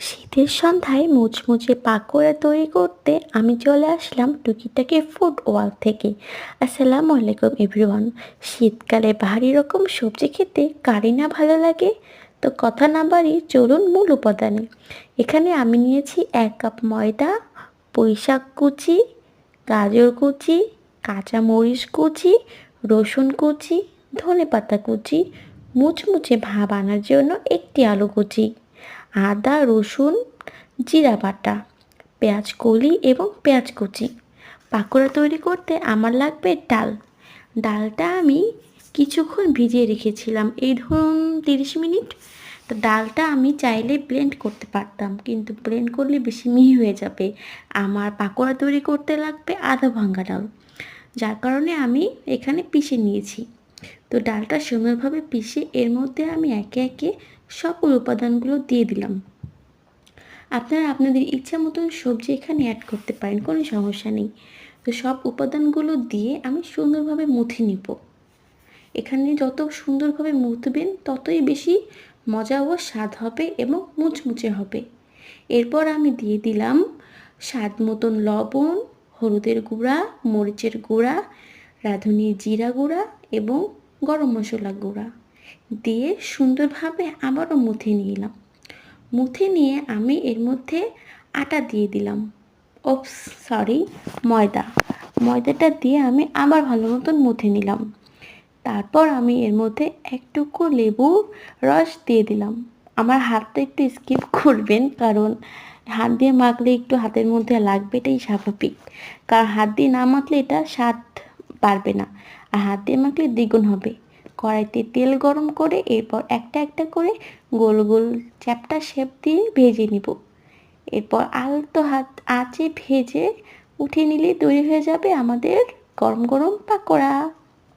শীতের সন্ধ্যায় মুচমুচে পাকোড়া তৈরি করতে আমি চলে আসলাম টুকিটাকি ফুড ওয়াল থেকে। আসসালামু আলাইকুম এভরিওয়ান। শীতকালে ভারী রকম সবজি খেতে কারি না ভালো লাগে? তো কথা না বাড়িয়ে চলুন মূল উপাদানে। এখানে আমি নিয়েছি 1 কাপ ময়দা, পুঁইশাক কুচি, গাজর কুচি, কাঁচামরিচ কুচি, রসুন কুচি, ধনেপাতা কুচি, মুচমুচে ভাব আনার জন্য একটি আলু কুচি, আদা রসুন জিরা বাটা, পেঁয়াজ কলি এবং পেঁয়াজ কুচি। পাকোড়া তৈরি করতে আমার লাগবে ডাল। ডালটা আমি কিছুক্ষণ ভিজিয়ে রেখেছিলাম, এই ধরুন 30 মিনিট। তো ডালটা আমি চাইলে ব্লেন্ড করতে পারতাম, কিন্তু ব্লেন্ড করলে বেশি মিহি হয়ে যাবে। আমার পাকোড়া তৈরি করতে লাগবে আধা ভাঙ্গা ডাল, যার কারণে আমি এখানে পিষে নিয়েছি। তো ডালটা সুন্দরভাবে পিষে এর মধ্যে আমি একে একে সকল উপাদানগুলো দিয়ে দিলাম। আপনারা আপনাদের ইচ্ছা মতন সবজি এখানে অ্যাড করতে পারেন, কোনো সমস্যা নেই। তো সব উপাদানগুলো দিয়ে আমি সুন্দরভাবে মুথে নিব। এখানে যত সুন্দরভাবে মুথবেন ততই বেশি মজা ও স্বাদ হবে এবং মুচমুচে হবে। এরপর আমি দিয়ে দিলাম স্বাদ মতন লবণ, হলুদের গুঁড়া, মরিচের গুঁড়া, রাঁধুনি জিরা গুঁড়া এবং গরম মশলা গুঁড়া দিয়ে সুন্দরভাবে আবারও মুথে নিলাম। মুথে নিয়ে আমি এর মধ্যে আটা দিয়ে দিলাম, ওপস সরি, ময়দা। ময়দাটা দিয়ে আমি আবার ভালো মতন মুথে নিলাম। তারপর আমি এর মধ্যে একটুকু লেবুর রস দিয়ে দিলাম। আমার হাতটা একটু স্কিপ করবেন, কারণ হাত দিয়ে মাখলে একটু হাতের মধ্যে লাগবে, এটাই স্বাভাবিক। কারণ হাত দিয়ে না মাখলে এটা স্বাদ পারবে না, আর হাত দিয়ে মাখলে দ্বিগুণ হবে। কড়াইতে তেল গরম করে এরপর একটা একটা করে গোল গোল চ্যাপ্টা শেপ দিয়ে ভেজে নিব। এরপর আলতো হাত আঁচে ভেজে উঠিয়ে নিলেই তৈরি হয়ে যাবে আমাদের গরম গরম পাকোড়া।